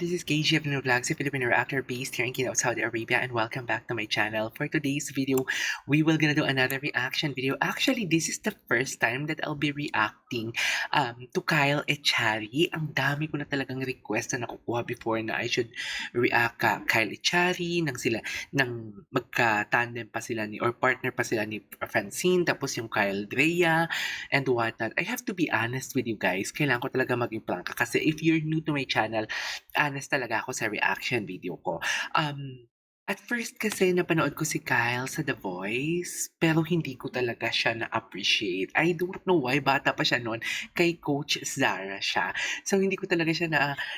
this is KG Filipino Vlogs, a Filipino actor based here in Kino, Saudi Arabia, and welcome back to my channel. For today's video, we will gonna do another reaction video. Actually, this is the first time that I'll be reacting to Kyle Echari. Ang dami ko na talagang request na nakukuha before na I should react Kyle Echari, nang magka-tandem pa sila or partner pa sila ni Francine, tapos yung Kyle Drea, and whatnot. I have to be honest with you guys. Kailangan ko talaga maging prangka kasi if you're new to my channel, honest talaga ako sa reaction video ko. At first kasi napanood ko si Kyle sa The Voice, pero hindi ko talaga siya na-appreciate. I don't know why, bata pa siya noon, kay Coach Zara siya. So hindi ko talaga siya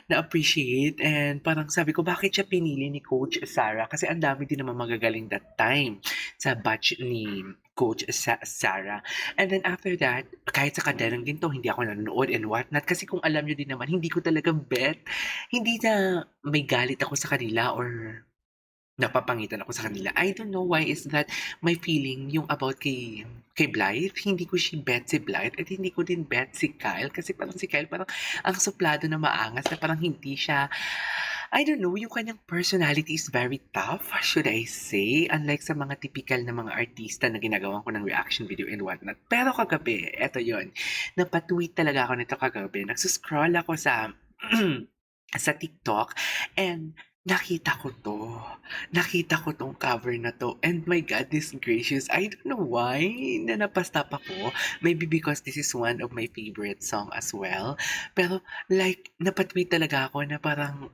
na-appreciate and parang sabi ko, bakit siya pinili ni Coach Zara? Kasi ang dami din naman magagaling that time sa batch ni Coach Sarah. And then after that, kahit sa kaderang din to, hindi ako nanonood and whatnot. Kasi kung alam nyo din naman, hindi ko talaga bet. Hindi na may galit ako sa kanila or napapangitan ako sa kanila. I don't know why is that my feeling yung about kay Blythe, hindi ko si bet si Blythe at hindi ko din bet si Kyle kasi parang si Kyle parang ang suplado na maangas na parang hindi siya I don't know, yung kanyang personality is very tough, should I say? Unlike sa mga typical na mga artista na ginagawa ko ng reaction video and whatnot. Pero kagabi, eto yon, napatweet talaga ako nito kagabi. Nagsuscroll ako sa sa TikTok and nakita ko to. Nakita ko tong cover na to. And my goodness gracious, I don't know why na napastop ako. Maybe because this is one of my favorite song as well. Pero like, napatweet talaga ako na parang,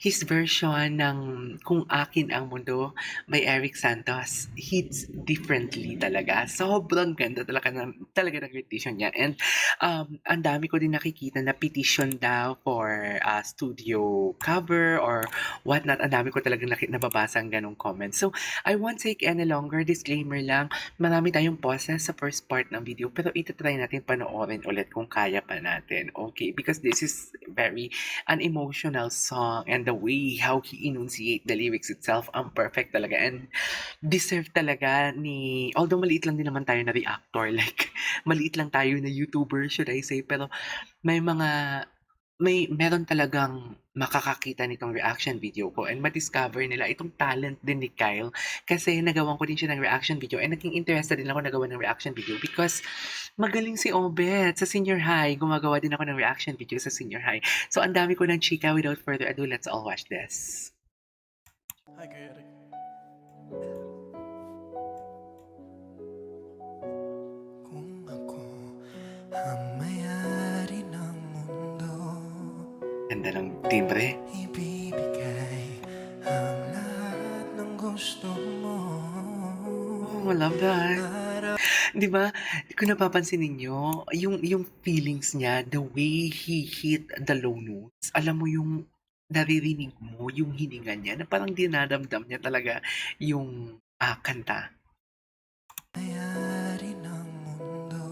his version ng Kung Akin Ang Mundo by Eric Santos hits differently talaga. Sobrang ganda talaga ng rendition niya. And ang dami ko din nakikita na petition daw for studio cover or whatnot. Ang dami ko talaga nababasa ang ganong comments. So, I won't take any longer. Disclaimer lang, marami tayong pauses sa first part ng video pero itatry natin panoorin ulit kung kaya pa natin. Okay? Because this is very an emotional song and the way how he enunciate the lyrics itself, ang perfect talaga and deserve talaga ni, although maliit lang din naman tayo na reactor, like maliit lang tayo na YouTuber should I say, pero meron talagang makakakita nitong reaction video ko and ma-discover nila itong talent din ni Kyle kasi nagawan ko din siya ng reaction video and naging interested din ako nagawa ng reaction video because magaling si Obet sa senior high. Gumagawa din ako ng reaction video sa senior high. So ang dami ko ng chika. Without further ado, let's all watch this. Hi, Eric. Kung ako ang may-ari ng mundo, Ganda ng timbre. ibibigay ang lahat ng gusto mo. Oh, love that. Di ba? Kung napapansin ninyo, yung feelings niya, the way he hit the low notes, alam mo yung naririnig mo, yung hininga niya, na parang dinadamdam niya talaga yung kanta. May-ari ng mundo,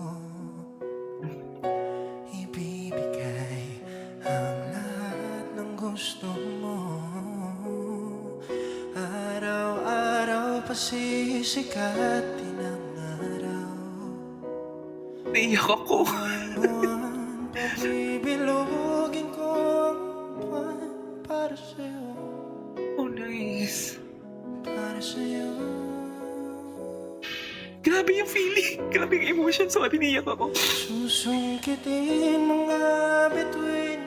ibibigay ang lahat ng gusto mo. Araw-araw pasisikatin ang araw, Naiyak ako. buwan-buwan pabibilugin ko ang buwan para sa'yo, Oh, nice. para sa'yo. Grabe yung feeling. Grabe yung emotion. Sorry, naiyak ako. Susungkitin mga bituin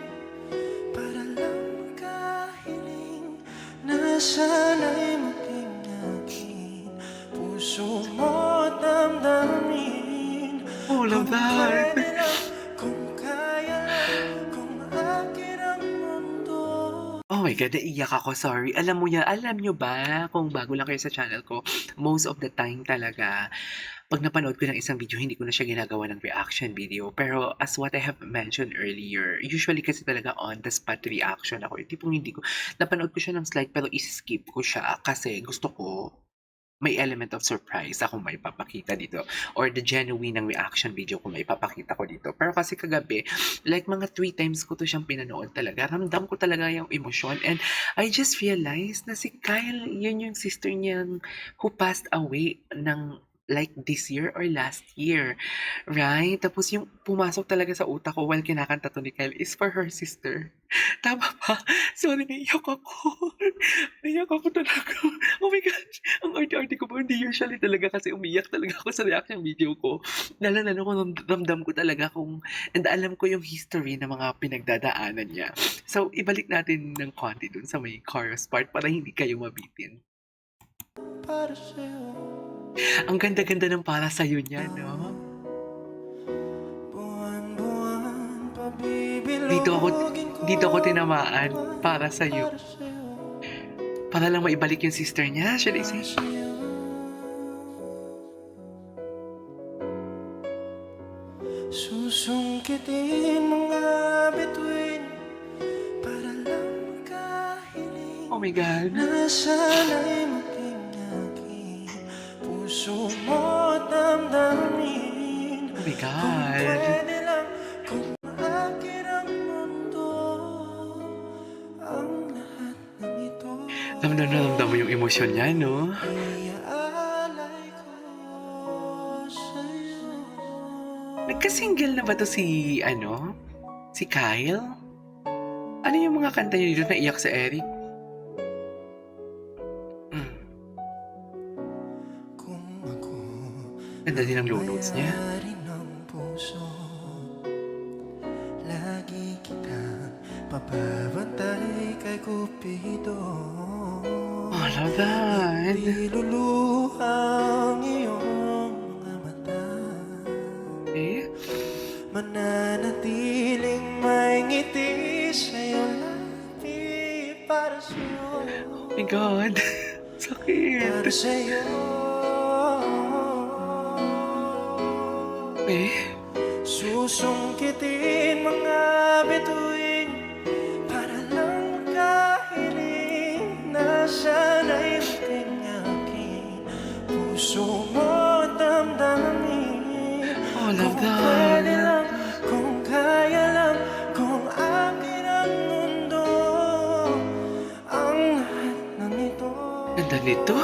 para lang makahiling na sana'y maging akin. Puso mo at damdamin. Oh, love that. Pwede lang, kung kaya lang, kung akin ang mundo. Oh my God, naiyak ako, sorry. Alam nyo ba, kung bago lang kayo sa channel ko, most of the time talaga, pag napanood ko ng isang video, hindi ko na siya ginagawa ng reaction video. Pero as what I have mentioned earlier, usually kasi talaga on the spot reaction ako. Yung tipong hindi ko, napanood ko siya ng slide pero skip ko siya kasi gusto ko may element of surprise akong may papakita dito or the genuine ng reaction video ko may papakita ko dito. Pero kasi kagabi, like mga 3 times ko to siyang pinanood talaga. Ramdam ko talaga yung emosyon and I just realized na si Kyle, yun yung sister niyang who passed away ng like this year or last year, right? Tapos yung pumasok talaga sa utak ko while kinakanta 'to ni Kyle is for her sister. Tama ba? Sorry, naiyak ako. Naiyak ako talaga. Oh my gosh, ang arte-arte ko ba? Hindi usually talaga kasi umiyak talaga ako sa reaction video ko. Lalo-lalo kung ramdam ko talaga kung and alam ko yung history ng mga pinagdadaanan niya. So, ibalik natin ng konti dun sa may chorus part para hindi kayo mabitin. para sa'yo. Ang ganda-ganda ng Para Sa'yo niya, no? Buwan-buwan, Dito ako tinamaan, Para Sa'yo. para sa'yo. Para lang maibalik yung sister niya, should I say? Susungkitin mga bituin para lang makahiling Oh my God. na sana'y maging aking puso mo at damdamin. Oh my Kung God. pwede lang, kung akin ang mundo, ang lahat ng ito Ramdam na ramdam mo yung emosyon niya, no? iaalay ko sa'yo. Nagka-single na ba to si, si Kyle? Ano yung mga kanta niya dito na iyak sa Eric? Kung ako Ganda din ang low notes niya. may-ari ng puso, lagi kitang papabantay kay Cupido. Oh, I love that. Iluluhang iyong mga mata, Eh? mananatiling may ngiti sa'yo labi para sa'yo, Oh my God. Sakit. para sa'yo. Eh? Susungkitin mga bituin para lang makahiling na sana'y maging aking puso mo at damdamin. Oh, I love Kung pwede that. lang, kung kaya lang, kung akin ang mundo, ang lahat ng ito Ganda nito.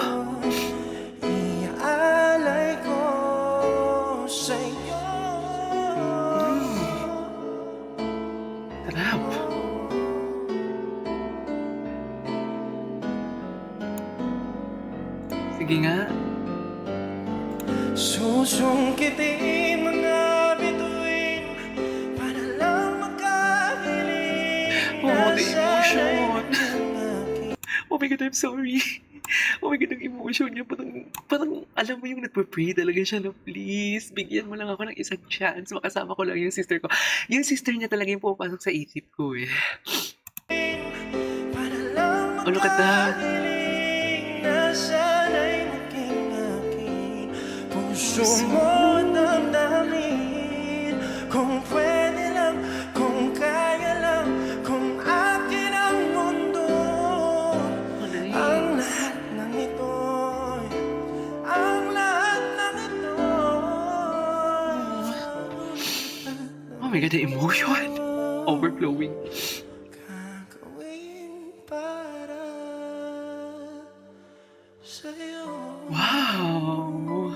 iaalay ko sa'yo. Sarap. Sige nga. Susungkitin mga bituin para lang makahiling Oh, na the sana'y emotion. maging aking. Oh my God, I'm sorry. Oh my God, ang emotion niya. Parang alam mo yung nagpa-pray talaga siya na please, bigyan mo lang ako ng isang chance. Makasama ko lang yung sister ko. Yung sister niya talaga yung pumapasok sa isip ko eh. Para lang Oh, look at that. makahiling na sana'y maging aking puso mo at damdamin. Kung pwede lang, kung kaya lang, kung akin ang mundo, Oh, nice. ang lahat ng ito, ang lahat ng ito. Oh my God, the emotion. Overflowing. Gagawin para sa'yo. Wow.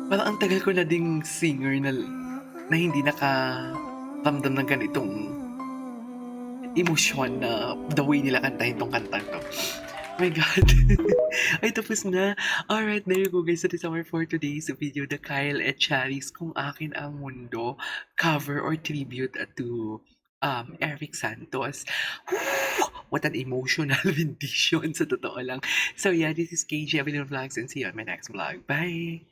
Parang ang tagal ko na ding singer na hindi nakaramdam ng ganitong emosyon na the way nila kantahin tong kantang to. Oh my God. Ay, tapos na. Alright, there you go guys. That is our for today's video. The Kyle et Charis, Kung Akin Ang Mundo cover or tribute to Eric Santos. What an emotional rendition sa totoo lang. So yeah, this is KJ Avenue Vlogs and see you on my next vlog. Bye!